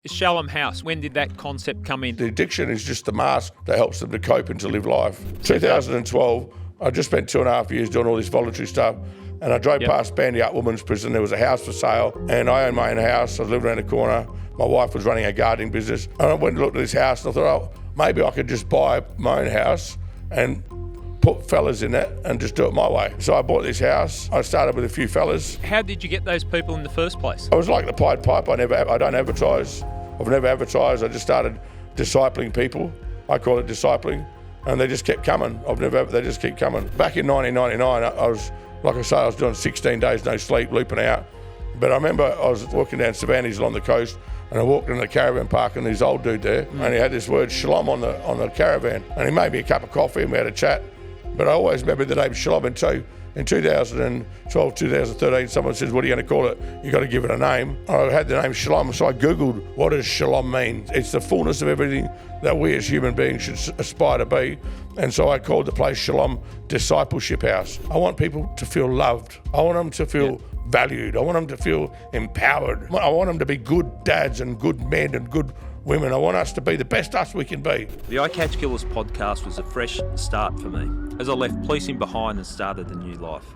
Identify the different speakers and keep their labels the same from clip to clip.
Speaker 1: Shalom House, when did that concept come in?
Speaker 2: The addiction is just the mask that helps them to cope and to live life. 2012, I just spent 2.5 years doing all this voluntary stuff, and I drove past Bandy Up Women's Prison. There was a house for sale, and I owned my own house. I was living around the corner. My wife was running a gardening business. And I went and looked at this house, and I thought, oh, maybe I could just buy my own house and put fellas in it and just do it my way. So I bought this house. I started with a few fellas.
Speaker 1: How did you get those people in the first place?
Speaker 2: I was like the Pied Piper. I don't advertise. I've never advertised. I just started discipling people. I call it discipling. And they just kept coming. They just keep coming. Back in 1999, I was, like I say, I was doing 16 days, no sleep, looping out. But I remember I was walking down Savannah's along the coast, and I walked in the caravan park, and this old dude there, and he had this word Shalom on the caravan. And he made me a cup of coffee, and we had a chat. But I always remember the name Shalom. And so in 2012, 2013, someone says, what are you going to call it? You got to give it a name. I had the name Shalom, so I Googled, what does Shalom mean? It's the fullness of everything that we as human beings should aspire to be. And so I called the place Shalom Discipleship House. I want people to feel loved. I want them to feel valued. I want them to feel empowered. I want them to be good dads and good men and good women. I want us to be the best us we can be.
Speaker 3: The I Catch Killers podcast was a fresh start for me, as I left policing behind and started a new life.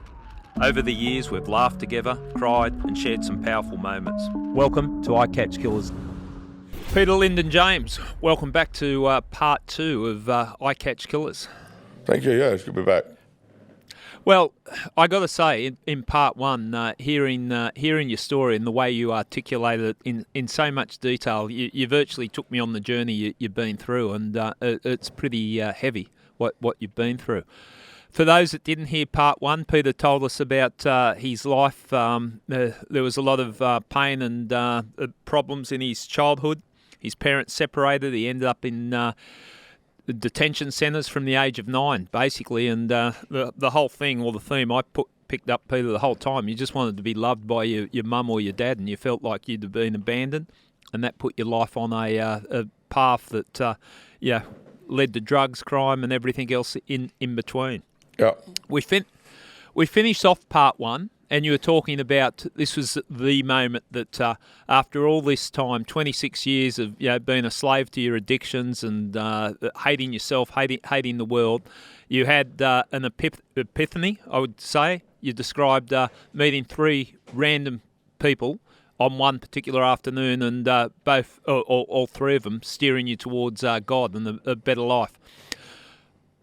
Speaker 3: Over the years, we've laughed together, cried, and shared some powerful moments. Welcome to I Catch Killers.
Speaker 1: Peter Lyndon James, welcome back to part 2 of I Catch Killers.
Speaker 2: Thank you. Yeah, it's good to be back.
Speaker 1: Well, I got to say, in part 1, hearing your story and the way you articulated it in so much detail, you virtually took me on the journey you've been through, and it's pretty heavy what you've been through. For those that didn't hear part 1, Peter told us about his life. There was a lot of pain and problems in his childhood. His parents separated. He ended up in the detention centres from the age of 9, basically, and the whole thing, or the theme I picked up, Peter, the whole time, you just wanted to be loved by your mum or your dad, and you felt like you'd been abandoned, and that put your life on a path that led to drugs, crime, and everything else in between.
Speaker 2: Yeah. We
Speaker 1: finished off part 1, and you were talking about this was the moment that after all this time, 26 years of being a slave to your addictions and hating yourself, hating the world, you had an epiphany, I would say. You described meeting 3 random people on one particular afternoon, and all 3 of them steering you towards God and a better life.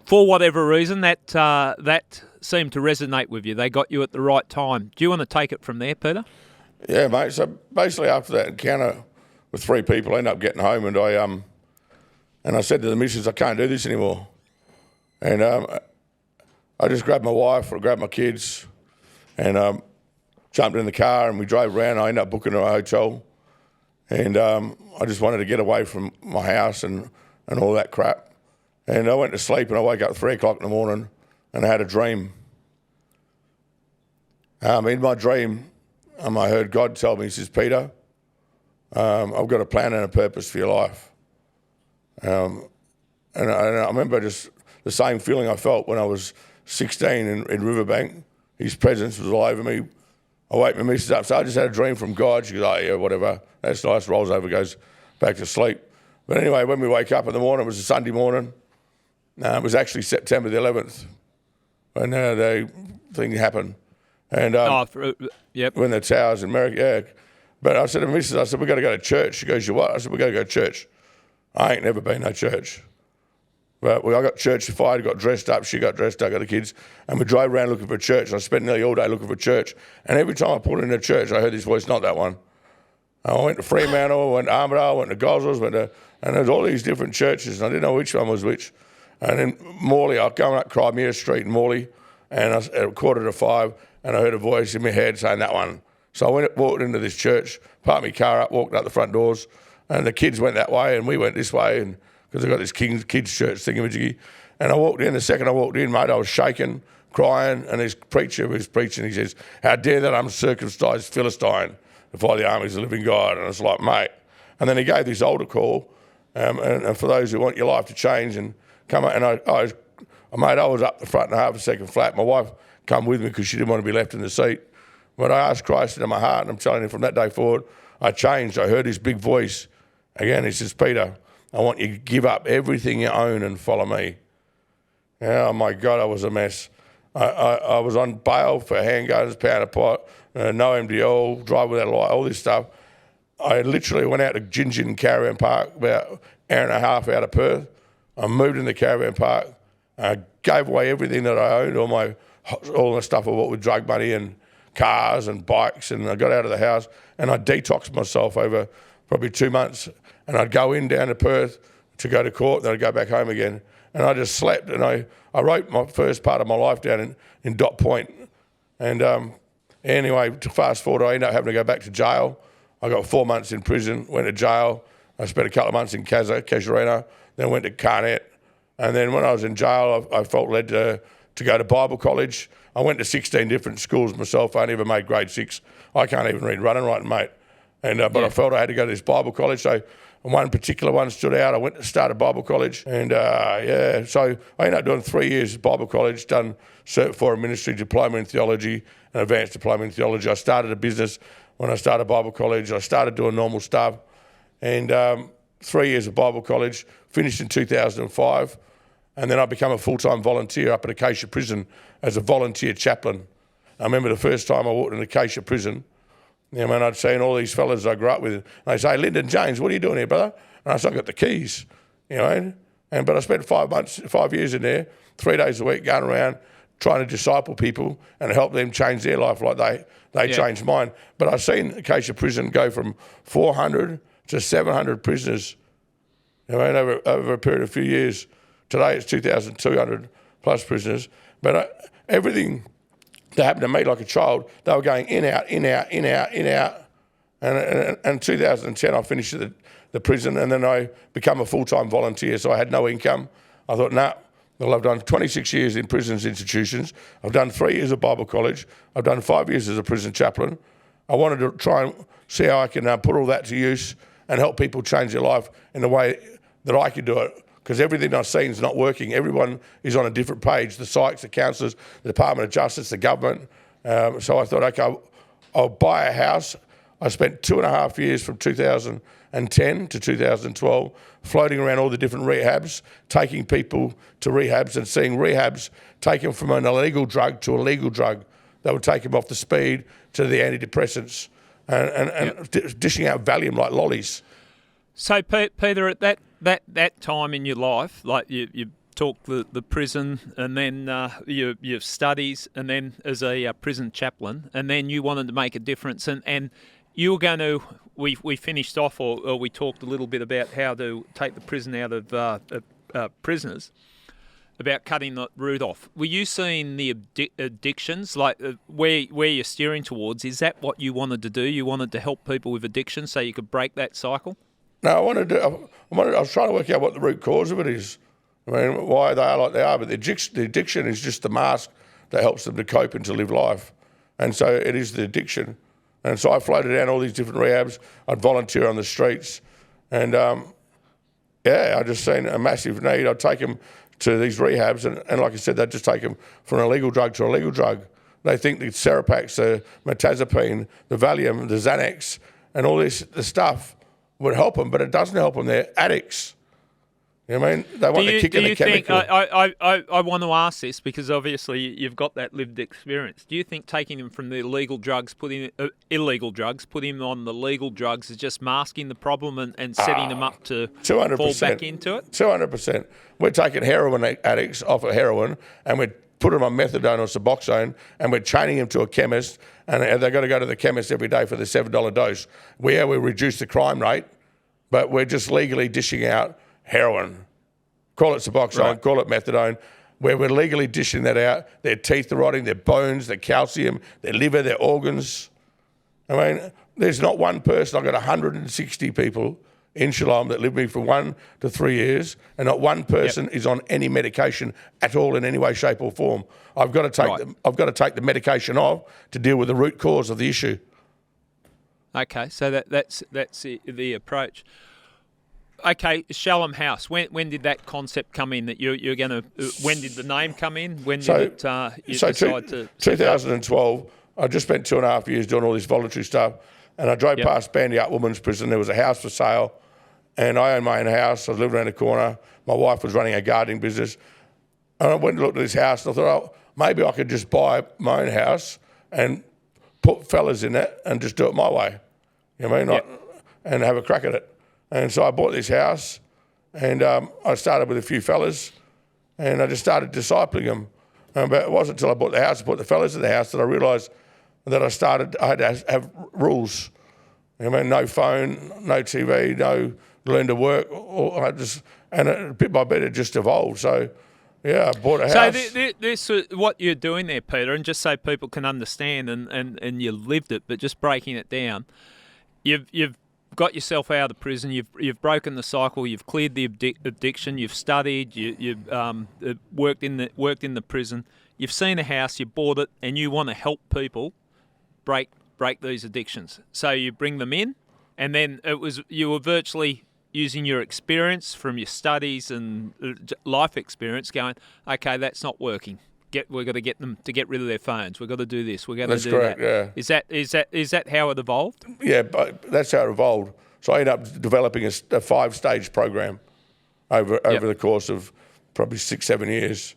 Speaker 1: For whatever reason, that seemed to resonate with you. They got you at the right time. Do you want to take it from there, Peter?
Speaker 2: Yeah, mate. So basically, after that encounter with 3 people, I ended up getting home, and I said to the missus, I can't do this anymore. And I just grabbed my wife, or grabbed my kids, and jumped in the car, and we drove around. I ended up booking a hotel, and I just wanted to get away from my house and all that crap. And I went to sleep, and I woke up at 3 o'clock in the morning, and I had a dream. In my dream, I heard God tell me, he says, Peter, I've got a plan and a purpose for your life. And I remember just the same feeling I felt when I was 16 in Riverbank. His presence was all over me. I wake my missus up. So I just had a dream from God. She goes, oh, yeah, whatever. That's nice. Rolls over, goes back to sleep. But anyway, when we wake up in the morning, it was a Sunday morning. It was actually September the 11th when the thing happened. And when the towers in America, yeah. But I said to my missus, we've got to go to church. She goes, you what? I said, we've got to go to church. I ain't never been to church. But I got churchified, got dressed up, she got dressed up, got the kids, and we drove around looking for church. And I spent nearly all day looking for church. And every time I pulled into church, I heard this voice, not that one. I went to Fremantle, went to Armidale, went to Goswells, and there was all these different churches, and I didn't know which one was which. And then Morley, I was going up Crimea Street in Morley, and at 4:45, and I heard a voice in my head saying that one. So I walked into this church, parked my car up, walked out the front doors, and the kids went that way, and we went this way, and because they've got this kids church thingamajiggy. And I walked in, the second I walked in, mate, I was shaking, crying, and this preacher was preaching, he says, how dare that uncircumcised Philistine defy the armies of the living God? And I was like, mate. And then he gave this altar call, and for those who want your life to change and come out, and I was up the front and half a second flat. My wife come with me because she didn't want to be left in the seat. But I asked Christ into my heart, and I'm telling you, from that day forward, I changed. I heard his big voice Again, he says, Peter, I want you to give up everything you own and follow me. Oh, my God, I was a mess. I was on bail for handguns, pound of pot, no MDL, drive without a light, all this stuff. I literally went out to Gingin Caravan Park, about an hour and a half out of Perth. I moved in the caravan park. I gave away everything that I owned, all the stuff I bought with drug money and cars and bikes, and I got out of the house and I detoxed myself over probably 2 months. And I'd go down to Perth to go to court, then I'd go back home again. And I just slept, and I wrote my first part of my life down in dot point. And anyway, to fast forward, I ended up having to go back to jail. I got 4 months in prison, went to jail. I spent a couple of months in Casuarina, then went to Carnet. And then when I was in jail, I felt led to go to Bible college. I went to 16 different schools myself. I never made grade 6. I can't even read, write and write, mate. And but I felt I had to go to this Bible college. So one particular one stood out. I went to start a Bible college. And so I ended up doing 3 years of Bible college, done Cert 4 in ministry, diploma in theology, and advanced diploma in theology. I started a business when I started Bible college. I started doing normal stuff. And 3 years of Bible college, finished in 2005. And then I became a full-time volunteer up at Acacia Prison as a volunteer chaplain. I remember the first time I walked in Acacia Prison, I'd seen all these fellas I grew up with. And they say, Lyndon James, what are you doing here, brother? And I said, I got the keys, but I spent 5 years in there, 3 days a week, going around trying to disciple people and help them change their life like they changed mine. But I've seen Acacia Prison go from 400 to 700 prisoners, over a period of a few years. Today it's 2,200 plus prisoners. But everything that happened to me like a child, they were going in, out, in, out, in, out, in, out. And in 2010, I finished at the prison, and then I became a full-time volunteer, so I had no income. I thought, well, I've done 26 years in prisons institutions. I've done 3 years of Bible college. I've done 5 years as a prison chaplain. I wanted to try and see how I can put all that to use and help people change their life in the way that I could do it, because everything I've seen is not working. Everyone is on a different page, the psychs, the counsellors, the Department of Justice, the government. So I thought, okay, I'll buy a house. I spent 2.5 years from 2010 to 2012 floating around all the different rehabs, taking people to rehabs and seeing rehabs take them from an illegal drug to a legal drug. They would take them off the speed to the antidepressants and dishing out Valium like lollies.
Speaker 1: So, Peter, at that time in your life, like you talked the prison, and then your studies, and then as a prison chaplain, and then you wanted to make a difference, and you were going to. We finished off, or we talked a little bit about how to take the prison out of prisoners, about cutting the root off. Were you seeing the addictions, like where you're steering towards? Is that what you wanted to do? You wanted to help people with addiction so you could break that cycle?
Speaker 2: No, I was trying to work out what the root cause of it is. Why they are like they are. But the addiction is just the mask that helps them to cope and to live life. And so it is the addiction. And so I floated down all these different rehabs. I'd volunteer on the streets. And, I just seen a massive need. I'd take them to these rehabs. And like I said, they'd just take them from an illegal drug to a legal drug. They think the Seropax, the Metazapine, the Valium, the Xanax, and all the stuff would help them, but it doesn't help them. They're addicts. You know what I mean? They want the kick in the chemical.
Speaker 1: I want to ask this because obviously you've got that lived experience. Do you think taking them from the illegal drugs, putting them on the legal drugs is just masking the problem and setting them up to 200%. Fall back into it?
Speaker 2: 200%. We're taking heroin addicts off of heroin and we're putting them on methadone or Suboxone and we're chaining them to a chemist and they've got to go to the chemist every day for the $7 dose. We reduce the crime rate, but we're just legally dishing out heroin. Call it Suboxone, right. Call it methadone, where we're legally dishing that out. Their teeth are rotting, their bones, their calcium, their liver, their organs. I mean, there's not one person. I've got 160 people in Shalom that live with me for 1 to 3 years, and not one person is on any medication at all in any way, shape, or form. I've got to take the medication off to deal with the root cause of the issue.
Speaker 1: Okay, so that's the approach. Okay, Shalom House. When did that concept come in? That you're going to? When did the name come in? When did you decide to?
Speaker 2: 2012. I just spent 2.5 years doing all this voluntary stuff, and I drove past Bandy Up Women's Prison. There was a house for sale, and I owned my own house. I was living around the corner. My wife was running a gardening business. And I went and looked at this house, and I thought, oh, maybe I could just buy my own house and put fellas in it and just do it my way. You know what I mean? And have a crack at it. And so I bought this house, and I started with a few fellas, and I just started discipling them. But it wasn't until I bought the house, I put the fellas in the house, that I realised that I had to have rules. You know what I mean? No phone, no TV, no learn to work. Bit by bit, it just evolved. So, yeah, I bought a house.
Speaker 1: So this what you're doing there, Peter, and just so people can understand, and you lived it, but just breaking it down, you've got yourself out of the prison, you've broken the cycle, you've cleared the addiction, you've studied, you've worked in the prison, you've seen a house, you bought it, and you want to help people break these addictions. So you bring them in, and then you were virtually using your experience from your studies and life experience, going, okay, that's not working. We've got to get them to get rid of their phones. We've got to do this. We're going to do
Speaker 2: correct,
Speaker 1: that.
Speaker 2: Yeah.
Speaker 1: Is that how it evolved?
Speaker 2: Yeah, but that's how it evolved. So I ended up developing a 5-stage program over the course of probably 6-7 years.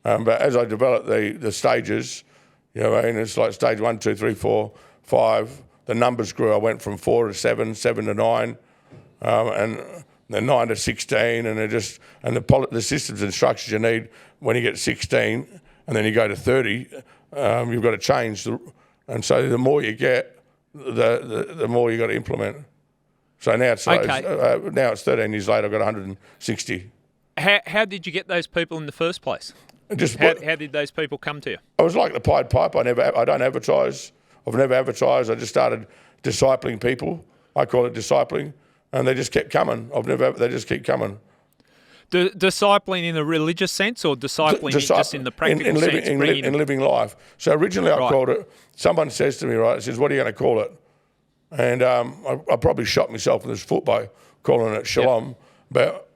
Speaker 2: But as I developed the stages, you know, and it's like stage 1, 2, 3, 4, 5. The numbers grew. I went from 4 to 7, 7 to 9, and then 9 to 16, and the systems and structures you need when you get 16, and then you go to 30, you've got to change. And so the more you get, the more you got to implement. So now it's now it's 13 years later. I've got 160.
Speaker 1: How did you get those people in the first place? How did those people come to you?
Speaker 2: I was like the Pied Piper. I don't advertise. I've never advertised. I just started discipling people. I call it discipling, and they just kept coming. They just keep coming.
Speaker 1: Discipling in a religious sense, or discipling just in the practical sense?
Speaker 2: In living life. So originally I called it, someone says to me, right, says, what are you going to call it? And I probably shot myself in the foot by calling it Shalom. Yep. But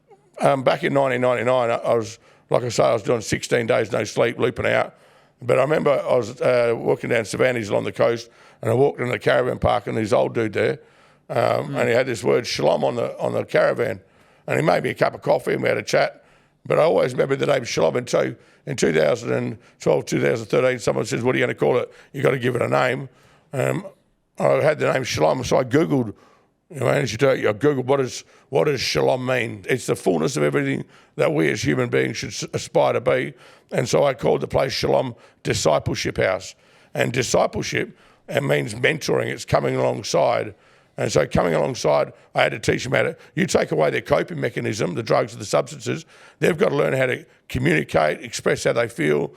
Speaker 2: back in 1999, I was, like I say, I was doing 16 days, no sleep, looping out. But I remember I was walking down Savannah's along the coast, and I walked in the caravan park, and this old dude there, and he had this word Shalom on the caravan. And he made me a cup of coffee, and we had a chat. But I always remember the name Shalom. And so in 2012, 2013, someone says, what are you going to call it? You've got to give it a name. I had the name Shalom, so I Googled, you know, as you do it, I Googled what does Shalom mean? It's the fullness of everything that we as human beings should aspire to be. And so I called the place Shalom Discipleship House. And discipleship, it means mentoring. It's coming alongside. And so coming alongside, I had to teach them how to, you take away their coping mechanism, the drugs and the substances, they've got to learn how to communicate, express how they feel,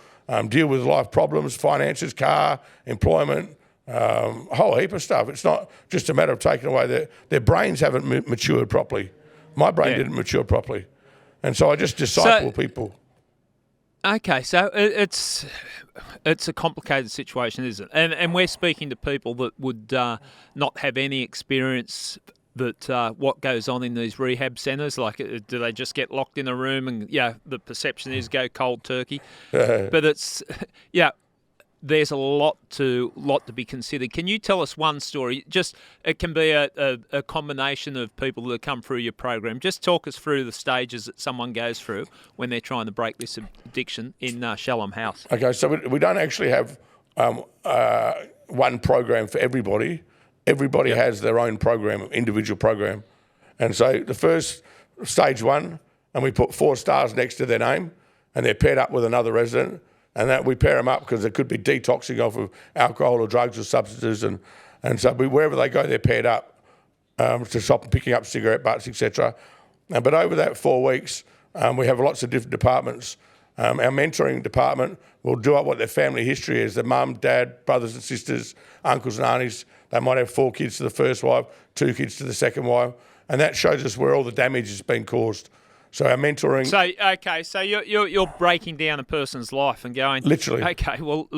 Speaker 2: deal with life problems, finances, car, employment, a whole heap of stuff. It's not just a matter of taking away their brains haven't matured properly. My brain didn't mature properly. And so I just disciple people.
Speaker 1: Okay, so it's a complicated situation, isn't it? And we're speaking to people that would not have any experience that what goes on in these rehab centres. Like, do they just get locked in a room and, the perception is go cold turkey? But it's, there's a lot to be considered. Can you tell us one story? Just, it can be a combination of people that come through your program. Just talk us through the stages that someone goes through when they're trying to break this addiction in Shalom House.
Speaker 2: Okay, so we don't actually have one program for everybody. Everybody has their own program, individual program. And so the first stage 1, and we put 4 stars next to their name, and they're paired up with another resident. And that we pair them up because it could be detoxing off of alcohol or drugs or substances. And so wherever they go, they're paired up to stop picking up cigarette butts, etc. But over that 4 weeks, we have lots of different departments. Our mentoring department will do up what their family history is. Their mum, dad, brothers and sisters, uncles and aunties. They might have 4 kids to the first wife, 2 kids to the second wife. And that shows us where all the damage has been caused. So our mentoring.
Speaker 1: So you're breaking down a person's life and going,
Speaker 2: literally.
Speaker 1: Okay, well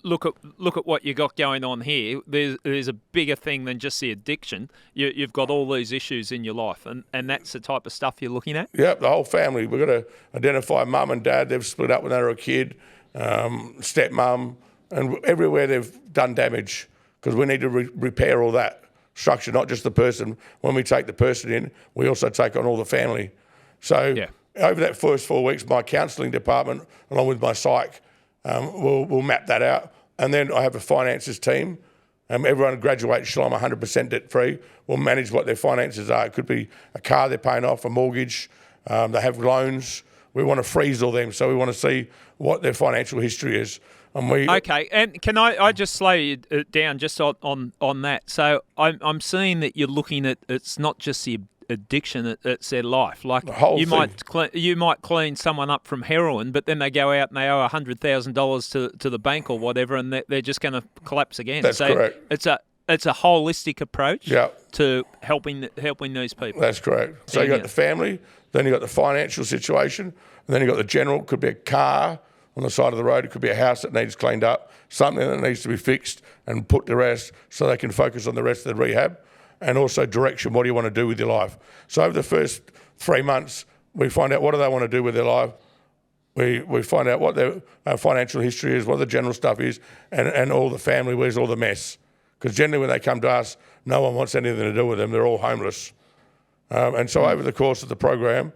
Speaker 1: look at what you got going on here. There's a bigger thing than just the addiction. You've got all these issues in your life, and that's the type of stuff you're looking at.
Speaker 2: Yeah, the whole family. We've got to identify mum and dad. They've split up when they were a kid. Stepmum, and everywhere they've done damage because we need to repair all that. structure, not just the person. When we take the person in, we also take on all the family. So over that first 4 weeks, my counselling department, along with my psych, will map that out. And then I have a finances team. Everyone graduates Shalom 100% debt-free. We'll manage what their finances are. It could be a car they're paying off, a mortgage. They have loans. We want to freeze all them, so we want to see what their financial history is.
Speaker 1: Okay, and can I just slow you down just on that? So I'm seeing that you're looking at, it's not just the addiction, it's their life. Like you might clean someone up from heroin, but then they go out and they owe $100,000 to the bank or whatever, and they're just going to collapse again.
Speaker 2: That's correct.
Speaker 1: It's a holistic approach
Speaker 2: Yep.
Speaker 1: to helping these people.
Speaker 2: That's correct. So you got the family, then you got the financial situation, and then you got the general. It could be a car on the side of the road. It could be a house that needs cleaned up, something that needs to be fixed and put to rest so they can focus on the rest of the rehab, and also direction. What do you want to do with your life? So over the first 3 months, we find out what do they want to do with their life. We find out what their financial history is, what the general stuff is, and all the family, where's all the mess. Because generally when they come to us, no one wants anything to do with them. They're all homeless. And so over the course of the program,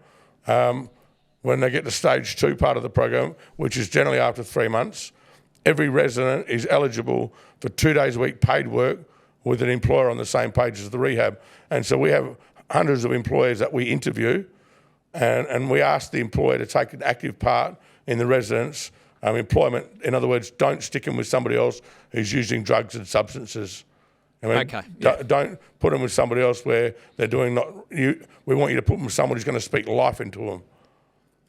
Speaker 2: when they get to stage 2 part of the program, which is generally after 3 months, every resident is eligible for 2 days a week paid work with an employer on the same page as the rehab. And so we have hundreds of employers that we interview, and we ask the employer to take an active part in the residents' employment. In other words, don't stick them with somebody else who's using drugs and substances. Don't put them with somebody else where they're doing we want you to put them with someone who's going to speak life into them.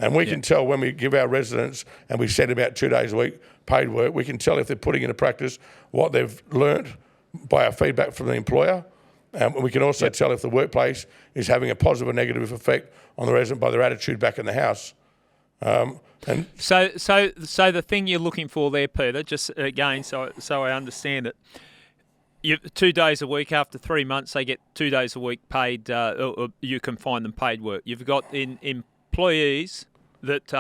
Speaker 2: And we can tell when we give our residents, and we send about 2 days a week paid work, we can tell if they're putting into practice what they've learnt by our feedback from the employer. We can also tell if the workplace is having a positive or negative effect on the resident by their attitude back in the house. So
Speaker 1: the thing you're looking for there, Peter, just again, so I understand it. 2 days a week after 3 months, they get 2 days a week paid. Or you can find them paid work. You've got employees that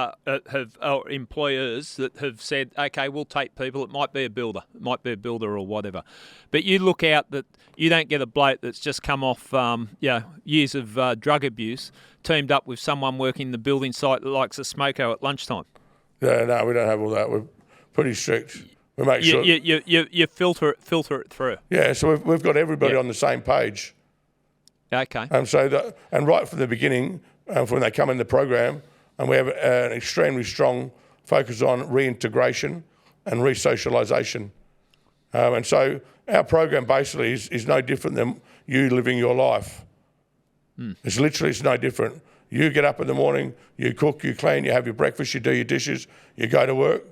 Speaker 1: employers that have said, okay, we'll take people. It might be a builder, or whatever. But you look out that you don't get a bloke that's just come off years of drug abuse, teamed up with someone working the building site that likes a smoko at lunchtime.
Speaker 2: Yeah, no, we don't have all that. We're pretty strict. We make sure
Speaker 1: you filter it through.
Speaker 2: Yeah, so we've got everybody on the same page.
Speaker 1: Okay.
Speaker 2: And right from the beginning, from when they come in the program, and we have an extremely strong focus on reintegration and resocialisation. And so our program basically is no different than you living your life. It's no different. You get up in the morning, you cook, you clean, you have your breakfast, you do your dishes, you go to work.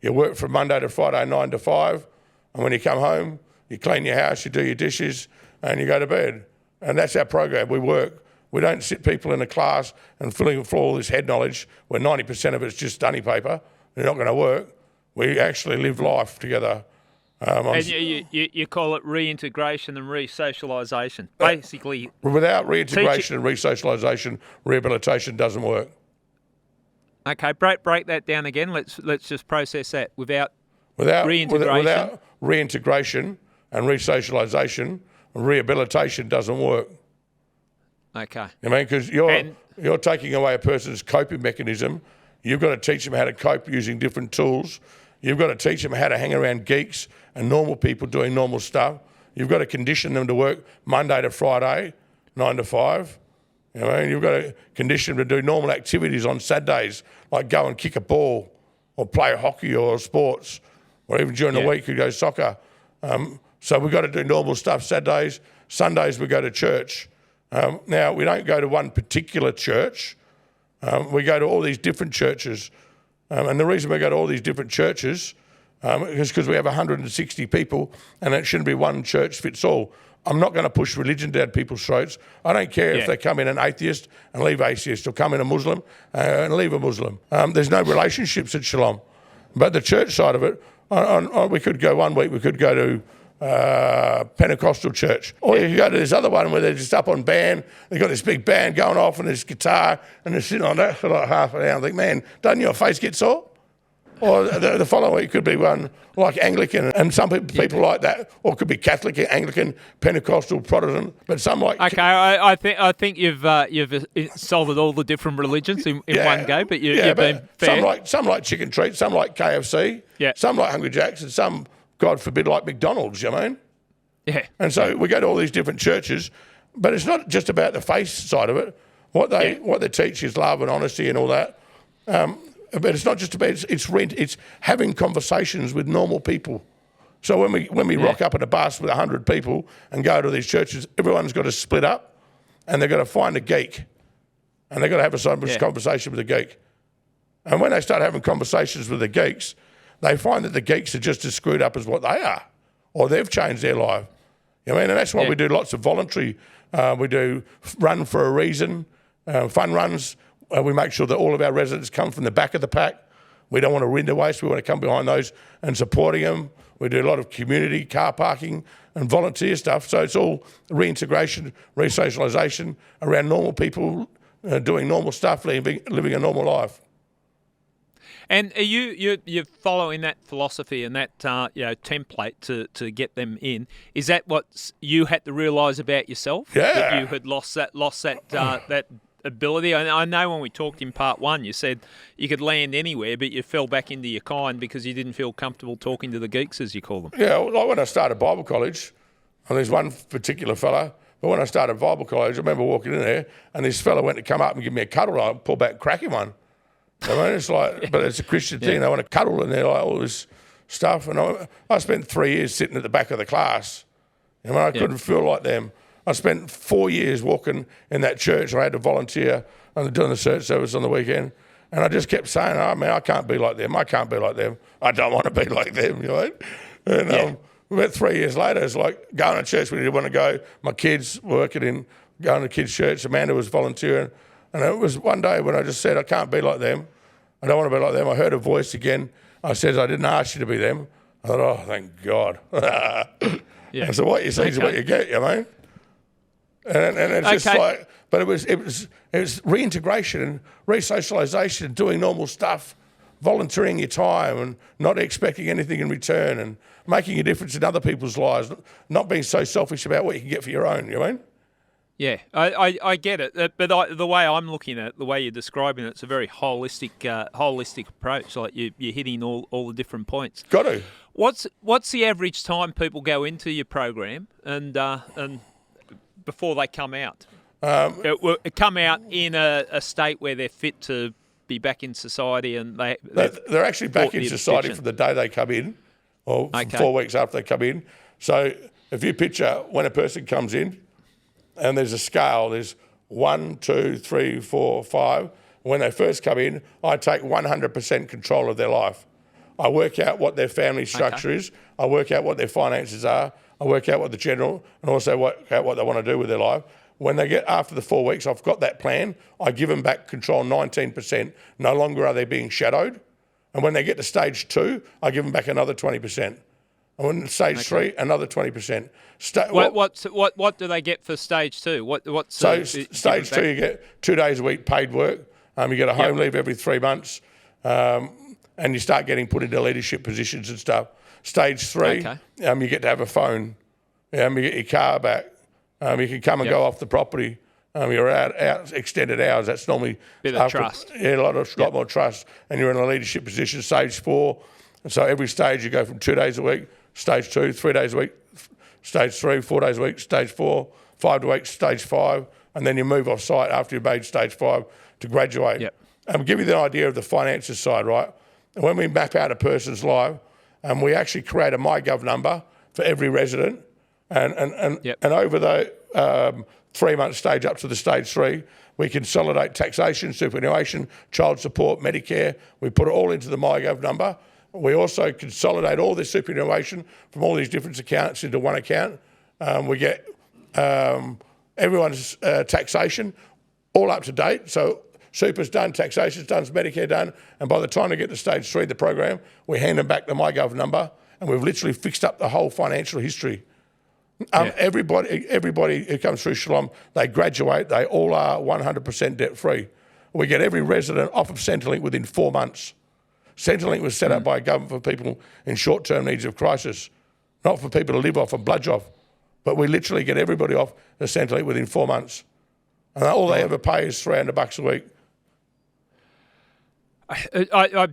Speaker 2: You work from Monday to Friday, 9 to 5. And when you come home, you clean your house, you do your dishes, and you go to bed. And that's our program. We work. We don't sit people in a class and fill all this head knowledge where 90% of it's just study paper. They're not going to work. We actually live life together.
Speaker 1: And you call it reintegration and resocialisation. Basically,
Speaker 2: without reintegration and resocialisation, rehabilitation doesn't work.
Speaker 1: Okay, break that down again. Let's just process that. Without
Speaker 2: reintegration and resocialisation, rehabilitation doesn't work.
Speaker 1: Okay.
Speaker 2: I mean, because you're taking away a person's coping mechanism. You've got to teach them how to cope using different tools. You've got to teach them how to hang around geeks and normal people doing normal stuff. You've got to condition them to work Monday to Friday, 9 to 5. You know, and you've got to condition them to do normal activities on Saturdays, like go and kick a ball or play hockey or sports, or even during the week you go soccer. So we've got to do normal stuff Saturdays. Sundays we go to church. Now, we don't go to one particular church. We go to all these different churches. And the reason we go to all these different churches is because we have 160 people, and it shouldn't be one church fits all. I'm not going to push religion down people's throats. I don't care if they come in an atheist and leave atheist, or come in a Muslim and leave a Muslim. There's no relationships at Shalom. But the church side of it, we could go one week, we could go to Pentecostal church. Or you could go to this other one where they're just up on band. They've got this big band going off and this guitar, and they're sitting on that for like half an hour. I think, man, doesn't your face get sore? Or the following week could be one like Anglican, and some people like that, or it could be Catholic, Anglican, Pentecostal, Protestant, but some like...
Speaker 1: Okay, I think you've insulted all the different religions in one go, but you've been fair.
Speaker 2: Some like chicken treats, some like KFC, some like Hungry Jack's, and some, God forbid, like McDonald's, you know what I mean?
Speaker 1: Yeah.
Speaker 2: And so we go to all these different churches, but it's not just about the faith side of it. What they teach is love and honesty and all that. But it's not just about it's having conversations with normal people. So when we rock up at a bus with 100 people and go to these churches, everyone's got to split up, and they've got to find a geek, and they've got to have a conversation with a geek. And when they start having conversations with the geeks, they find that the geeks are just as screwed up as what they are, or they've changed their life. You know what I mean? And that's why we do lots of voluntary. We do run for a reason, fun runs. We make sure that all of our residents come from the back of the pack. We don't want to render waste. We want to come behind those and supporting them. We do a lot of community, car parking and volunteer stuff. So it's all reintegration, resocialisation around normal people doing normal stuff, living a normal life.
Speaker 1: And are you're following that philosophy and that template to get them in? Is that what you had to realise about yourself?
Speaker 2: Yeah.
Speaker 1: That you had lost that that ability. I know when we talked in part one, you said you could land anywhere, but you fell back into your kind because you didn't feel comfortable talking to the geeks, as you call them.
Speaker 2: Yeah, like when I started Bible college, and there's one particular fella, but when I started Bible college, I remember walking in there, and this fella went to come up and give me a cuddle. I pulled back and crack him one. I mean, it's like, but it's a Christian thing. They want to cuddle and they're like all this stuff. And I spent 3 years sitting at the back of the class. You know, I couldn't feel like them. I spent 4 years walking in that church. I had to volunteer and doing the church service on the weekend. And I just kept saying, oh, man, I can't be like them. I can't be like them. I don't want to be like them, you know. And about 3 years later, it's like going to church. We didn't want to go. My kids going to kids' church. Amanda was volunteering. And it was one day when I just said, I can't be like them. I don't want to be like them. I heard a voice again. I said, I didn't ask you to be them. I thought, oh, thank God. And so what you see is what you get, you know. And it's just like, but it was reintegration and resocialisation, doing normal stuff, volunteering your time and not expecting anything in return and making a difference in other people's lives, not being so selfish about what you can get for your own, you know what I mean?
Speaker 1: Yeah, I get it, but the way I'm looking at it, the way you're describing it, it's a very holistic approach. Like you're hitting all the different points.
Speaker 2: Got to.
Speaker 1: What's the average time people go into your program and before they come out? Come out in a state where they're fit to be back in society, and
Speaker 2: they're actually back in society from the day they come in, or 4 weeks after they come in. So if you picture when a person comes in, and there's a scale, there's 1, 2, 3, 4, 5. When they first come in, I take 100% control of their life. I work out what their family structure is. I work out what their finances are. I work out what the general, and also work out what they want to do with their life. When they get after the 4 weeks, I've got that plan. I give them back control 19%. No longer are they being shadowed. And when they get to stage 2, I give them back another 20%. And when stage 3, another 20%.
Speaker 1: What do they get for stage 2?
Speaker 2: Stage 2, you get 2 days a week paid work. You get a home leave every 3 months, and you start getting put into leadership positions and stuff. Stage 3, you get to have a phone. You get your car back. You can come and go off the property. You're out extended hours. That's normally
Speaker 1: bit of trust.
Speaker 2: Yeah, a lot more trust, and you're in a leadership position. Stage 4, and so every stage you go from 2 days a week. Stage 2, 3 days a week. Stage 3, 4 days a week. Stage 4, 5 days a week. Stage 5, and then you move off site after you've made stage 5 to graduate.
Speaker 1: Yep.
Speaker 2: I'll give you the idea of the finances side, right? And when we map out a person's life, we actually create a MyGov number for every resident, and over the 3 month stage up to the stage 3, we consolidate taxation, superannuation, child support, Medicare. We put it all into the MyGov number. We also consolidate all this superannuation from all these different accounts into one account. We get everyone's taxation all up to date. So super's done, taxation's done, Medicare done, and by the time they get to stage 3 of the program, we hand them back the MyGov number, and we've literally fixed up the whole financial history. Everybody who comes through Shalom, they graduate, they all are 100% debt-free. We get every resident off of Centrelink within 4 months. Centrelink was set up by a government for people in short-term needs of crisis, not for people to live off and bludge off. But we literally get everybody off the Centrelink within 4 months. And all they ever pay is $300 a week.
Speaker 1: I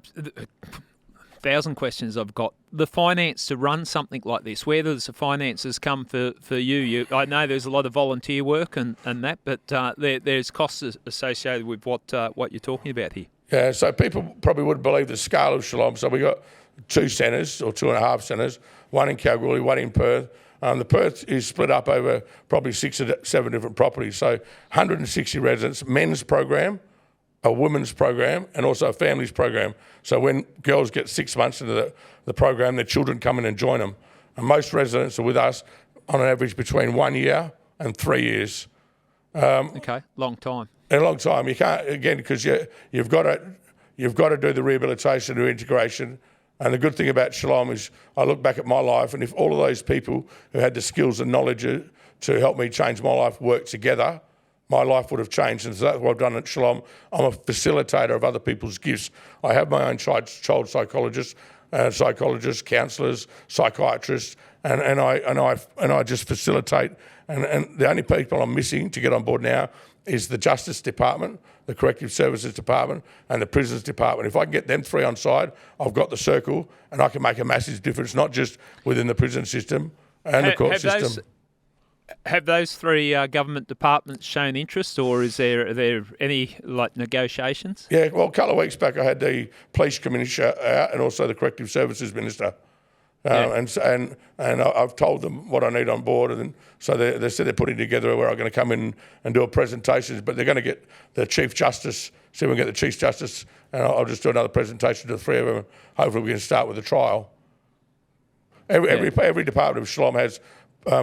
Speaker 1: 1,000 questions I've got. The finance to run something like this, where does the finances come for you? I know there's a lot of volunteer work and that, but there's costs associated with what you're talking about here.
Speaker 2: Yeah, so people probably wouldn't believe the scale of Shalom. So we got 2 centres, or 2.5 centres, one in Kalgoorlie, one in Perth. The Perth is split up over probably 6 or 7 different properties. So 160 residents, men's program, a women's program, and also a families program. So when girls get 6 months into the program, their children come in and join them. And most residents are with us on an average between 1 year and 3 years.
Speaker 1: Okay, long time.
Speaker 2: A long time. You can't, again, because you've got to do the rehabilitation, the integration. And the good thing about Shalom is I look back at my life, and if all of those people who had the skills and knowledge to help me change my life work together, my life would have changed. And so that's what I've done at Shalom. I'm a facilitator of other people's gifts. I have my own child psychologists, counsellors, psychiatrists, and I just facilitate. And the only people I'm missing to get on board now is the Justice Department, the Corrective Services Department, and the Prisons Department. If I can get them 3 on side, I've got the circle, and I can make a massive difference, not just within the prison system and the court system.
Speaker 1: Have those 3 government departments shown interest, or are there any negotiations?
Speaker 2: Yeah, well, a couple of weeks back I had the Police Commissioner out and also the Corrective Services Minister. And I've told them what I need on board, and so they said they're putting together where I'm going to come in and do a presentation, but they're going to get the Chief Justice, see if we can get the Chief Justice, and I'll just do another presentation to the 3 of them, and hopefully we can start with the trial. Every department of Shalom has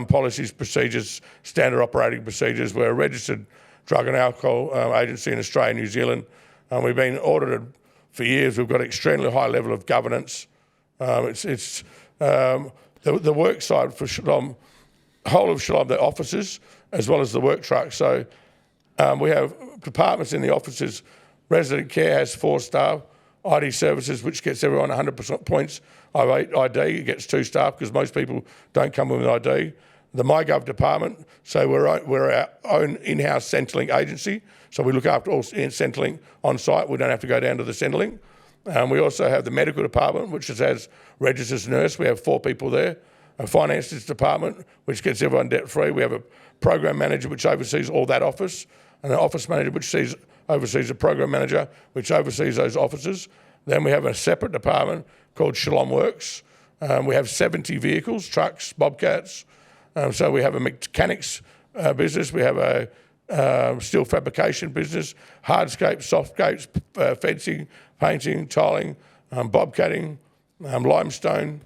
Speaker 2: policies, procedures, standard operating procedures. We're a registered drug and alcohol agency in Australia and New Zealand, and we've been audited for years. We've got an extremely high level of governance. The work side for Shalom, whole of Shalom, the offices, as well as the work truck. So we have departments in the offices. Resident care has 4 staff. ID services, which gets everyone 100% points of ID, gets 2 staff because most people don't come with an ID. The MyGov department, so we're our own in-house Centrelink agency. So we look after all Centrelink on site. We don't have to go down to the Centrelink. We also have the medical department, which has registered nurse. We have 4 people there. A finances department, which gets everyone debt-free. We have a program manager, which oversees all that office, and an office manager, which oversees a program manager, which oversees those offices. Then we have a separate department called Shalom Works. We have 70 vehicles, trucks, bobcats. So we have a mechanics business. We have a steel fabrication business, hardscapes, softscapes, fencing, painting, tiling, bobcatting, limestone.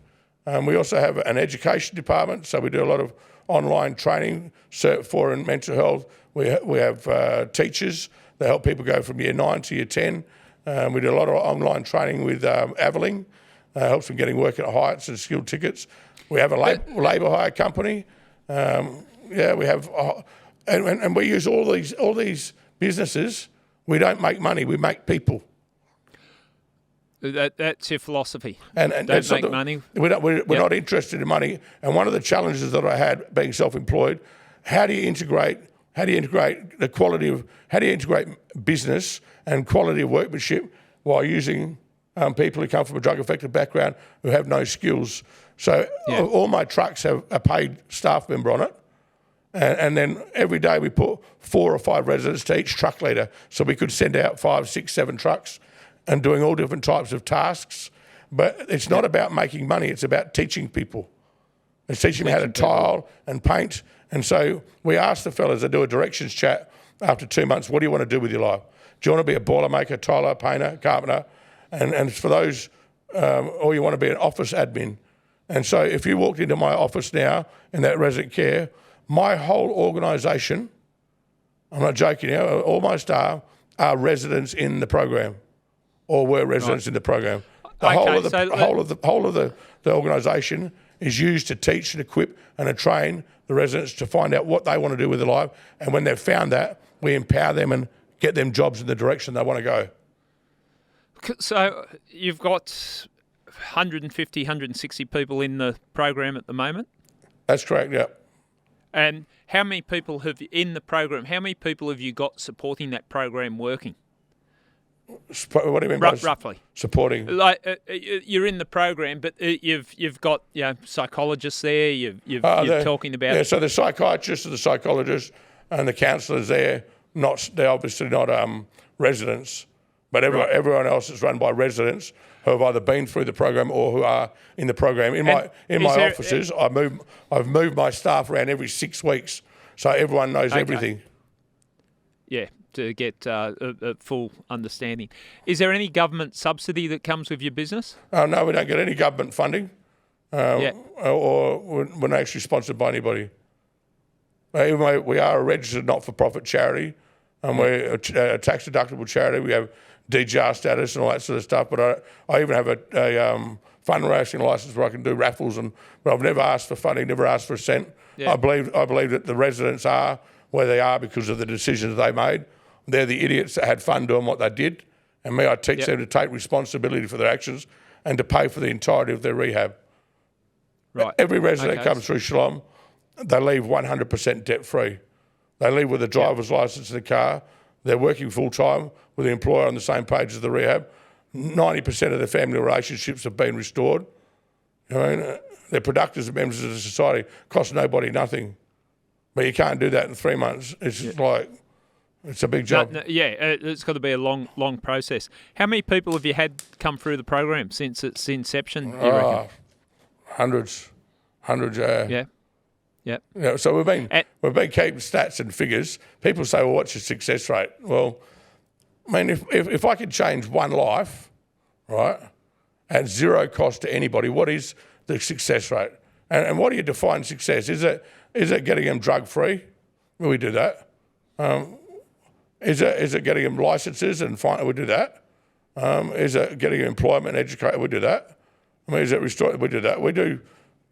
Speaker 2: We also have an education department, so we do a lot of online training for in mental health. We have teachers that help people go from year 9 to year 10. We do a lot of online training with Aveling, helps them getting work at heights and skilled tickets. We have a labour hire company. We have, and we use all these businesses. We don't make money; we make people.
Speaker 1: That's your philosophy.
Speaker 2: And
Speaker 1: don't make money.
Speaker 2: We're not interested in money. And one of the challenges that I had being self-employed, how do you integrate the quality of, how do you integrate business and quality of workmanship while using people who come from a drug-affected background who have no skills? So all my trucks have a paid staff member on it. And then every day we put 4 or 5 residents to each truck leader. So we could send out 5, 6, 7 trucks and doing all different types of tasks. But it's not about making money, it's about teaching people. It's teaching them how to tile and paint. And so we ask the fellas, they do a directions chat after 2 months, what do you want to do with your life? Do you want to be a boilermaker, tiler, painter, carpenter? And for those, or you want to be an office admin. And so if you walked into my office now in that resident care, my whole organisation, I'm not joking here, all my staff are residents in the program, or were residents in the program. The whole of the organisation is used to teach and equip and to train the residents to find out what they want to do with their life. And when they've found that, we empower them and get them jobs in the direction they want to go.
Speaker 1: So you've got 150, 160 people in the program at the moment?
Speaker 2: That's correct, yeah.
Speaker 1: And how many people have in the program? How many people have you got supporting that program working?
Speaker 2: What do you mean by
Speaker 1: roughly
Speaker 2: supporting?
Speaker 1: Like you're in the program, but you've got psychologists there. You're talking about
Speaker 2: So the psychiatrists and the psychologists and the counsellors there. They're obviously not residents, but everyone else is run by residents who have either been through the program or who are in the program. In my offices, I've moved my staff around every 6 weeks, so everyone knows everything.
Speaker 1: Yeah, to get a full understanding. Is there any government subsidy that comes with your business?
Speaker 2: No, we don't get any government funding, or we're not actually sponsored by anybody. Even though we are a registered not-for-profit charity, and we're a tax-deductible charity. We have DGR status and all that sort of stuff. But I even have a fundraising license where I can do raffles, but I've never asked for funding, never asked for a cent. Yeah. I believe that the residents are where they are because of the decisions they made. They're the idiots that had fun doing what they did, and I teach them to take responsibility for their actions and to pay for the entirety of their rehab.
Speaker 1: Right.
Speaker 2: Every resident comes through Shalom, they leave 100% debt-free. They leave with a driver's license in the car. They're working full-time with the employer on the same page as the rehab. 90% of their family relationships have been restored. They're productive members of the society. Cost nobody nothing. But you can't do that in 3 months. It's just it's a big job.
Speaker 1: It's got to be a long process. How many people have you had come through the program since its inception, you reckon?
Speaker 2: Hundreds.
Speaker 1: Yeah.
Speaker 2: Yeah, so we've been keeping stats and figures. People say, well, what's your success rate? Well, I mean, if I could change one life, right, at zero cost to anybody, what is the success rate? And what do you define success? Is it getting them drug-free? Well, we do that. Is it getting them licenses and we do that? Is it getting them employment, education? We do that. I mean, is it restored? We do that. We do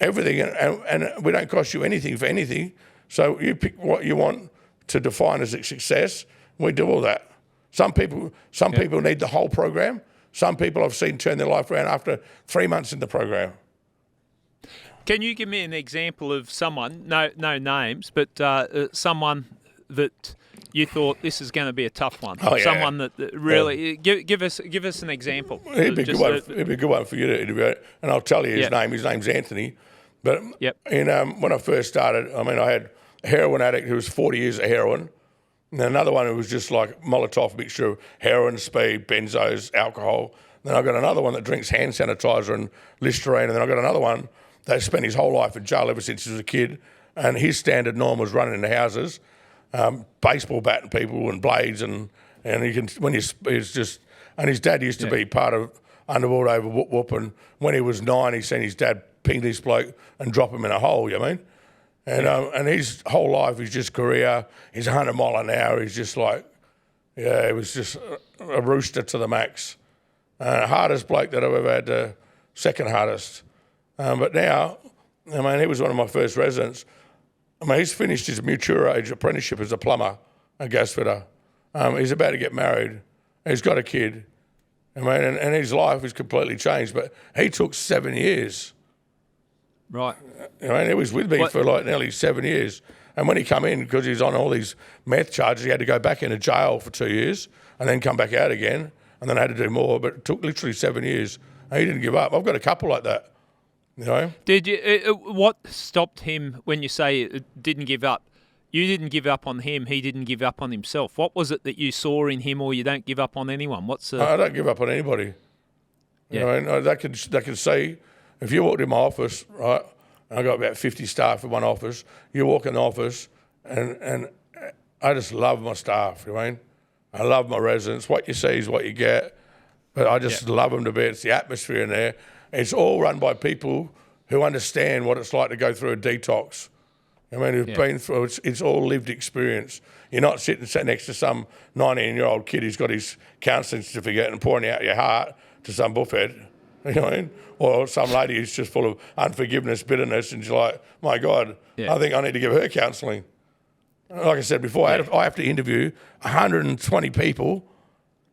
Speaker 2: everything, and we don't cost you anything for anything. So you pick what you want to define as a success. We do all that. Some people need the whole program. Some people I've seen turn their life around after 3 months in the program.
Speaker 1: Can you give me an example of someone, no names, but someone that you thought this is going to be a tough one?
Speaker 2: Oh, yeah.
Speaker 1: Someone that really give us an example.
Speaker 2: It'd be a good one for you to interview, and I'll tell you his name. His name's Anthony. But when I first started, I mean, I had a heroin addict who was 40 years of heroin, and then another one who was just like Molotov mixture of heroin, speed, benzos, alcohol. Then I got another one that drinks hand sanitizer and Listerine, and then I got another one that spent his whole life in jail ever since he was a kid, and his standard norm was running into houses, baseball batting people and blades, and he can and his dad used to be part of Underworld over Whoop Whoop, and when he was 9, he seen his dad ping this bloke and drop him in a hole, you know what I mean? And his whole life, he's just career, he's 100 mile an hour, he's just like, it was just a rooster to the max. Hardest bloke that I've ever had, second hardest. But now, I mean, he was one of my first residents. I mean, he's finished his mature age apprenticeship as a plumber, a gas fitter. He's about to get married. He's got a kid. I mean, and his life is completely changed, but he took 7 years.
Speaker 1: Right.
Speaker 2: I mean, he was with me for like nearly 7 years. And when he come in, because he's on all these meth charges, he had to go back into jail for 2 years and then come back out again, and then had to do more. But it took literally 7 years. And he didn't give up. I've got a couple like that, you know.
Speaker 1: Did you? What stopped him when you say didn't give up? You didn't give up on him. He didn't give up on himself. What was it that you saw in him, or you don't give up on anyone?
Speaker 2: I don't give up on anybody. You know, they can see. If you walked in my office, right, and I got about 50 staff in one office, you walk in the office, and I just love my staff, you know what I mean? I love my residents. What you see is what you get, but I just love them to bits. It's the atmosphere in there. It's all run by people who understand what it's like to go through a detox. I mean, who've been through it's all lived experience. You're not sitting next to some 19-year-old kid who's got his counselling certificate and pouring out your heart to some buffhead, you know what I mean? Or some lady who's just full of unforgiveness, bitterness, and she's like, my God, I think I need to give her counselling. Like I said before, I have to interview 120 people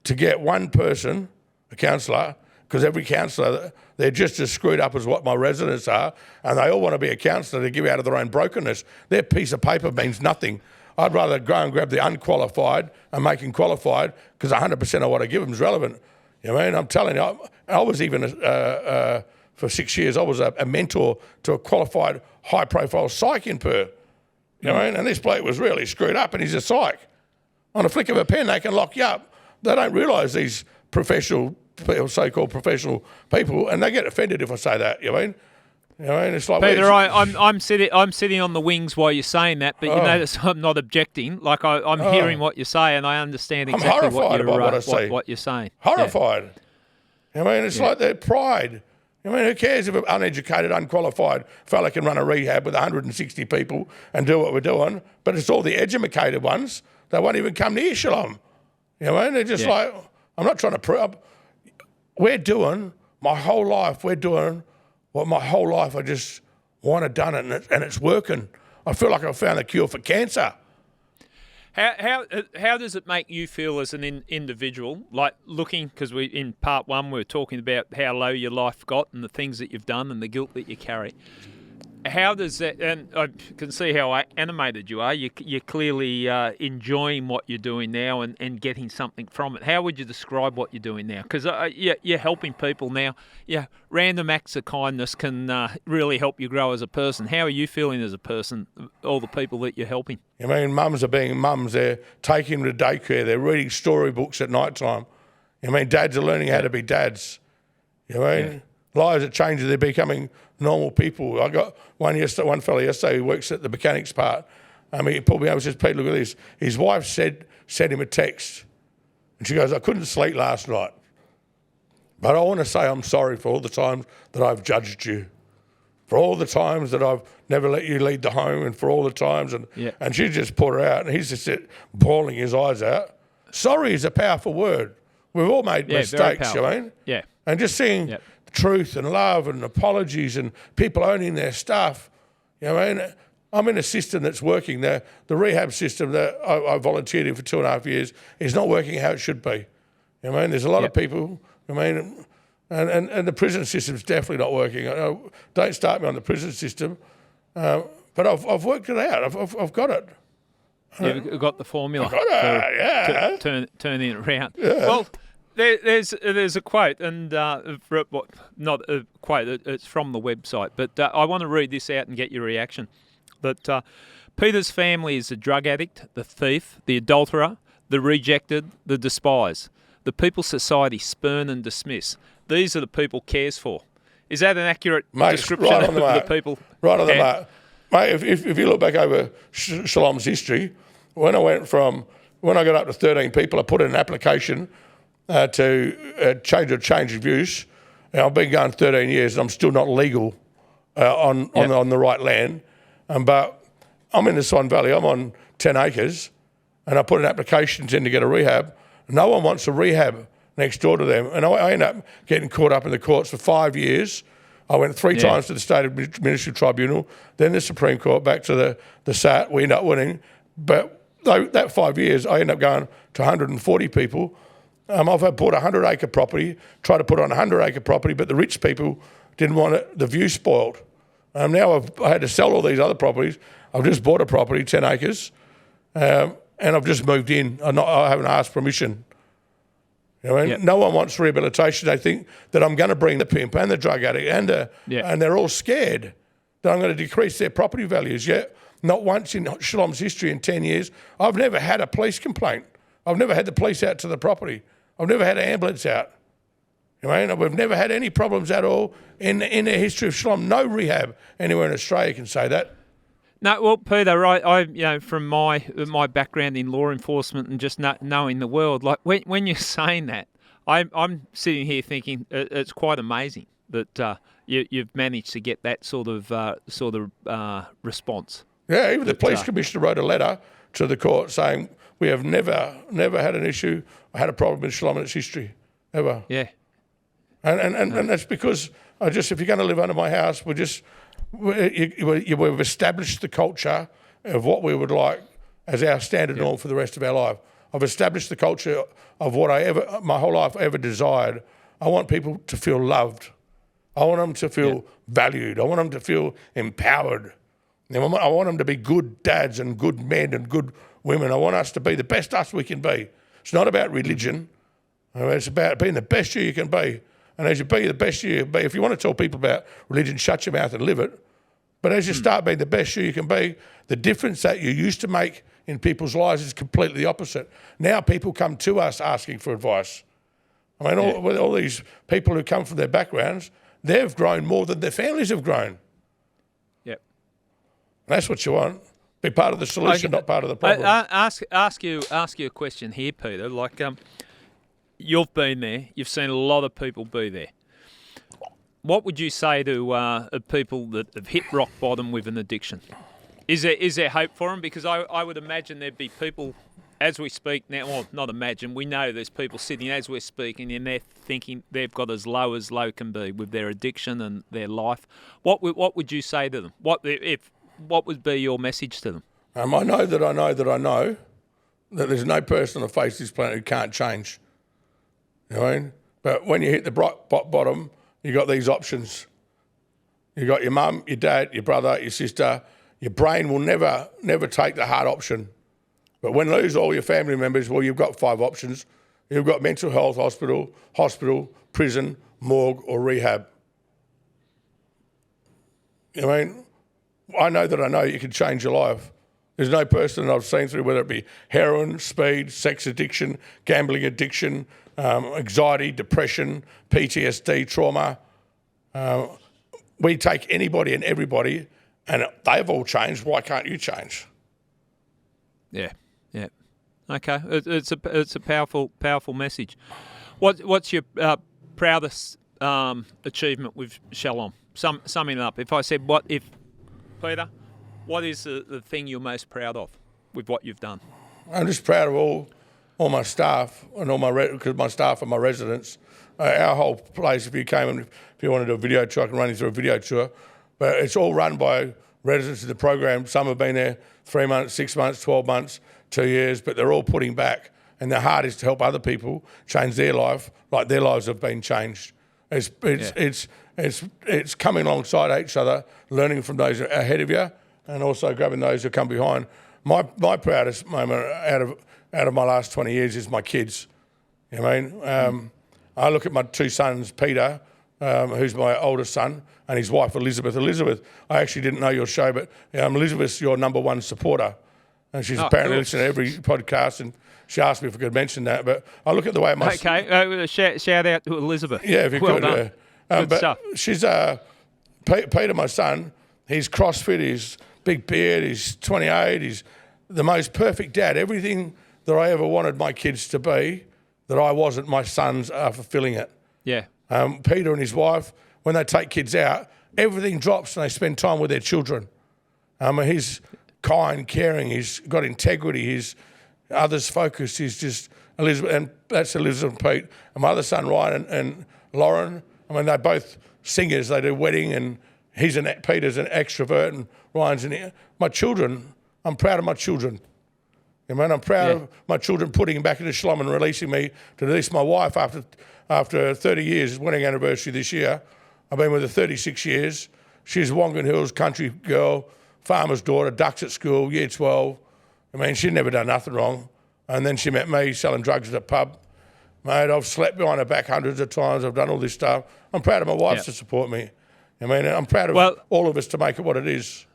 Speaker 2: to get one person a counsellor, because every counsellor, they're just as screwed up as what my residents are, and they all want to be a counsellor to give out of their own brokenness. Their piece of paper means nothing. I'd rather go and grab the unqualified and make them qualified, because 100% of what I give them is relevant. You know what I mean? I'm telling you, I was even, for 6 years, I was a mentor to a qualified, high-profile psych in Perth. You know what I mean? And this bloke was really screwed up, and he's a psych. On a flick of a pen, they can lock you up. They don't realise these professional, so-called professional people, and they get offended if I say that. You know what I mean? You know what I mean? It's like,
Speaker 1: Peter, I'm sitting on the wings while you're saying that, but you notice I'm not objecting. Like I'm hearing what you say, and I understand exactly what you're saying.
Speaker 2: Horrified. Yeah. You know what I mean? It's like their pride. I mean, who cares if an uneducated, unqualified fella can run a rehab with 160 people and do what we're doing, but it's all the educated ones that won't even come near Shalom. You know what I mean? They're just like, I'm not trying to prove. We're doing my whole life, what my whole life I just want to done, and it's working. I feel like I found the cure for cancer.
Speaker 1: How does it make you feel as an individual? Like looking, because in part one we were talking about how low your life got and the things that you've done and the guilt that you carry. How does that? And I can see how animated you are. You're clearly enjoying what you're doing now and getting something from it. How would you describe what you're doing now? Because you're helping people now. Yeah, random acts of kindness can really help you grow as a person. How are you feeling as a person? All the people that you're helping.
Speaker 2: I mean, mums are being mums. They're taking them to daycare. They're reading storybooks at night time. I mean, dads are learning how to be dads. You know what I mean? Lives are changing. They're becoming normal people. I got one fella yesterday who works at the mechanics part. He pulled me over and says, Pete, look at this. His wife sent him a text. And she goes, I couldn't sleep last night. But I want to say I'm sorry for all the times that I've judged you. For all the times that I've never let you lead the home, and for all the times. And she just put her out, and he's just bawling his eyes out. Sorry is a powerful word. We've all made mistakes, you know?
Speaker 1: Yeah.
Speaker 2: And just seeing truth and love and apologies and people owning their stuff. You know what I mean? I'm in a system that's working. The rehab system that I volunteered in for 2.5 years is not working how it should be. You know what I mean? There's a lot of people, I mean, and the prison system's definitely not working. Don't start me on the prison system. But I've worked it out. I've got it.
Speaker 1: You've got the formula.
Speaker 2: I've got it,
Speaker 1: turning it around.
Speaker 2: Yeah.
Speaker 1: Well, there's a quote, and not a quote, it's from the website, but I want to read this out and get your reaction. That Peter's family is the drug addict, the thief, the adulterer, the rejected, the despised, the people society spurn and dismiss. These are the people cares for. Is that an accurate description of the people?
Speaker 2: Right on the mark. Mate, if you look back over Shalom's history, when I got up to 13 people, I put in an application to change of use. And I've been going 13 years and I'm still not legal on the right land. But I'm in the Swan Valley. I'm on 10 acres and I put an application in to get a rehab. No one wants a rehab next door to them. And I end up getting caught up in the courts for 5 years. I went 3 times to the State Administrative Tribunal, then the Supreme Court, back to the SAT. We end up winning. But that 5 years, I end up going to 140 people. I've bought a 100-acre property, tried to put on a 100-acre property, but the rich people didn't want the view spoiled. Now I had to sell all these other properties. I've just bought a property, 10 acres, and I've just moved in. I haven't asked permission. You know what I mean? No one wants rehabilitation. They think that I'm going to bring the pimp and the drug addict and they're all scared that I'm going to decrease their property values. Yet, not once in Shalom's history in 10 years, I've never had a police complaint. I've never had the police out to the property. I've never had an ambulance out. You know, we've never had any problems at all in the history of Shalom. No rehab anywhere in Australia can say that.
Speaker 1: No, well, Peter, I from my background in law enforcement and just knowing the world, like when you're saying that, I'm sitting here thinking it's quite amazing that you've managed to get that sort of response.
Speaker 2: Yeah, even the police commissioner wrote a letter to the court saying we have never had an issue, had a problem in Shalom in its history, ever.
Speaker 1: Yeah.
Speaker 2: And that's because if you're going to live under my house, we've established the culture of what we would like as our standard norm for the rest of our life. I've established the culture of what my whole life ever desired I want people to feel loved. I want them to feel valued. I want them to feel empowered. I want them to be good dads and good men and good women. I want us to be the best us we can be. It's not about religion. It's about being the best you can be. And as you be the best you can be, if you want to tell people about religion, shut your mouth and live it. But as you start being the best you can be, the difference that you used to make in people's lives is completely the opposite. Now people come to us asking for advice. I mean, all these people who come from their backgrounds, they've grown more than their families have grown.
Speaker 1: Yep.
Speaker 2: And that's what you want. Be part of the solution, not part of the problem.
Speaker 1: Ask you a question here, Peter. Like, you've been there. You've seen a lot of people be there. What would you say to people that have hit rock bottom with an addiction? Is there hope for them? Because I would imagine there'd be people, as we speak now, well, not imagine, we know there's people sitting as we're speaking and they're thinking they've got as low can be with their addiction and their life. What would you say to them? What would be your message to them?
Speaker 2: I know that there's no person on the face of this planet who can't change. You know what I mean? But when you hit the bottom, you got these options. You got your mum, your dad, your brother, your sister. Your brain will never take the hard option. But when you lose all your family members, well, you've got 5 options. You've got mental health hospital, prison, morgue, or rehab. You know what I mean? I know you can change your life. There's no person that I've seen through, whether it be heroin, speed, sex addiction, gambling addiction, anxiety, depression, PTSD, trauma. We take anybody and everybody, and they've all changed. Why can't you change?
Speaker 1: Yeah. Okay, it's a powerful message. What's your proudest achievement with Shalom? Summing it up. If I said, Peter, what is the thing you're most proud of with what you've done?
Speaker 2: I'm just proud of all my staff and because my staff are my residents. Our whole place, if you came and if you want to do a video tour, I can run you through a video tour. But it's all run by residents of the program. Some have been there 3 months, 6 months, 12 months, 2 years, but they're all putting back. And their heart is to help other people change their life like their lives have been changed. It's coming alongside each other, learning from those ahead of you, and also grabbing those who come behind. My proudest moment out of my last 20 years is my kids. You know what I mean? I look at my 2 sons, Peter, who's my oldest son, and his wife, Elizabeth. Elizabeth, I actually didn't know your show, but Elizabeth's your number 1 supporter. And she's apparently listening to every podcast, and she asked me if I could mention that. But I look at the way my...
Speaker 1: Okay, shout out to Elizabeth.
Speaker 2: Yeah, if you could.
Speaker 1: Done. Good stuff.
Speaker 2: She's... Peter, my son, he's CrossFit, he's big beard, he's 28, he's the most perfect dad. Everything that I ever wanted my kids to be, that I wasn't, my sons are fulfilling it.
Speaker 1: Yeah.
Speaker 2: Peter and his wife, when they take kids out, everything drops and they spend time with their children. He's kind, caring, he's got integrity, he's others focused, he's just Elizabeth, and that's Elizabeth and Pete. And my other son, Ryan and Lauren, they're both singers, they do wedding, and Peter's an extrovert and Ryan's my children, I'm proud of my children. I'm proud of my children putting back into Shalom and releasing me to do this. My wife, after 30 years, wedding anniversary this year, I've been with her 36 years. She's a Wongan Hills country girl, farmer's daughter, ducks at school, year 12. She'd never done nothing wrong. And then she met me selling drugs at a pub. Mate, I've slept behind her back hundreds of times. I've done all this stuff. I'm proud of my wife to support me. I'm proud of all of us to make it what it is.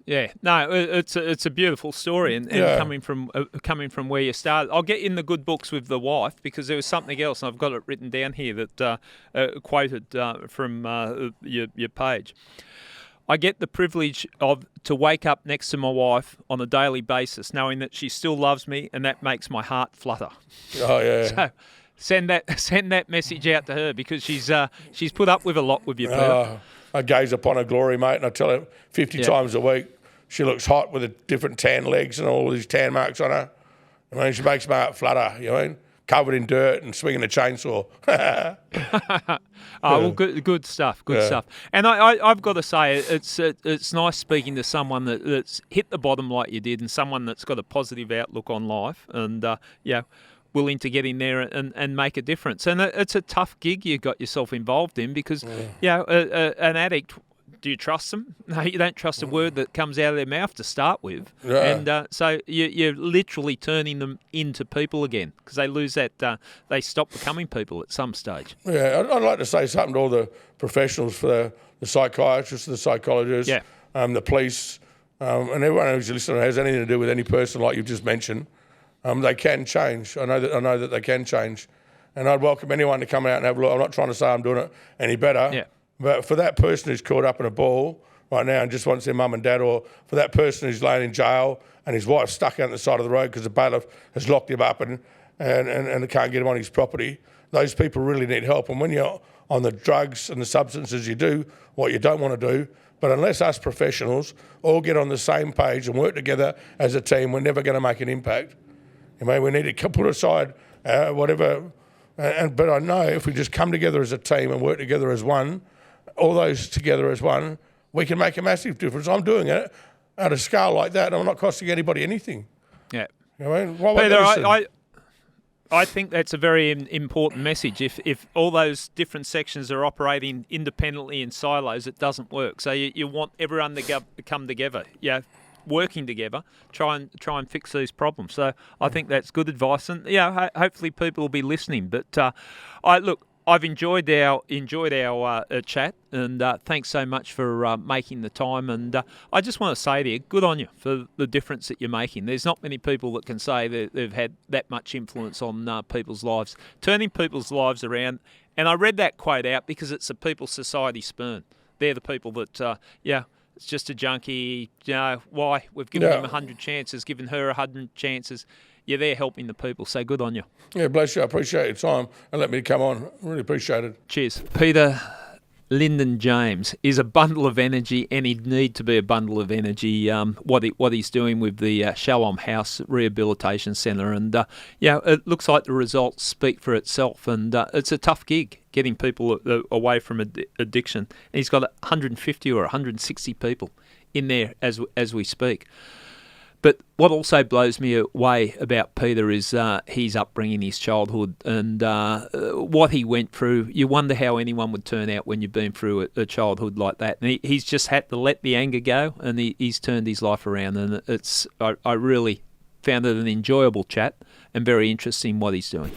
Speaker 1: Yeah, no, it's a beautiful story, and coming from where you started. I'll get in the good books with the wife because there was something else, and I've got it written down here that quoted from your page. I get the privilege to wake up next to my wife on a daily basis, knowing that she still loves me, and that makes my heart flutter.
Speaker 2: Oh yeah.
Speaker 1: So send that message out to her because she's put up with a lot with you, Peter.
Speaker 2: I gaze upon her glory, mate, and I tell her 50 times a week. She looks hot with the different tan legs and all these tan marks on her. She makes my heart flutter, covered in dirt and swinging a chainsaw.
Speaker 1: Well, good stuff, stuff. And I've got to say, it's nice speaking to someone that's hit the bottom like you did and someone that's got a positive outlook on life. And, willing to get in there and make a difference. And it's a tough gig you got yourself involved in because, an addict, do you trust them? No, you don't trust a word that comes out of their mouth to start with.
Speaker 2: Yeah.
Speaker 1: And so you're literally turning them into people again because they lose that, they stop becoming people at some stage.
Speaker 2: Yeah, I'd like to say something to all the professionals, for the psychiatrists, the psychologists, the police, and everyone who's listening has anything to do with any person like you've just mentioned. They can change. I know that they can change. And I'd welcome anyone to come out and have a look. I'm not trying to say I'm doing it any better.
Speaker 1: Yeah.
Speaker 2: But for that person who's caught up in a ball right now and just wants their mum and dad, or for that person who's laying in jail and his wife's stuck out on the side of the road because the bailiff has locked him up and they can't get him on his property, those people really need help. And when you're on the drugs and the substances, you do what you don't want to do. But unless us professionals all get on the same page and work together as a team, we're never going to make an impact. We need to put aside whatever. But I know if we just come together as a team and work together as one, all those together as one, we can make a massive difference. I'm doing it at a scale like that, and I'm not costing anybody anything.
Speaker 1: Yeah.
Speaker 2: Peter,
Speaker 1: I think that's a very important message. If all those different sections are operating independently in silos, it doesn't work. So you want everyone to come together. Yeah. Working together, try and fix these problems. So I think that's good advice, and hopefully people will be listening. But I've enjoyed our chat, and thanks so much for making the time. And I just want to say to you, good on you for the difference that you're making. There's not many people that can say that they've had that much influence on people's lives, turning people's lives around. And I read that quote out because it's a people society spurn. They're the people that it's just a junkie. Why? We've given him 100 chances, given her 100 chances. You're there helping the people, so good on you.
Speaker 2: Yeah, bless you. I appreciate your time and let me come on. Really appreciate it.
Speaker 1: Cheers. Peter Lyndon James is a bundle of energy, and he'd need to be a bundle of energy, what he's doing with the Shalom House Rehabilitation Centre. And, it looks like the results speak for itself, and it's a tough gig getting people away from addiction. And he's got 150 or 160 people in there as we speak. But what also blows me away about Peter is his upbringing, his childhood, and what he went through. You wonder how anyone would turn out when you've been through a childhood like that. And he's just had to let the anger go, and he's turned his life around. And I really found it an enjoyable chat and very interesting what he's doing.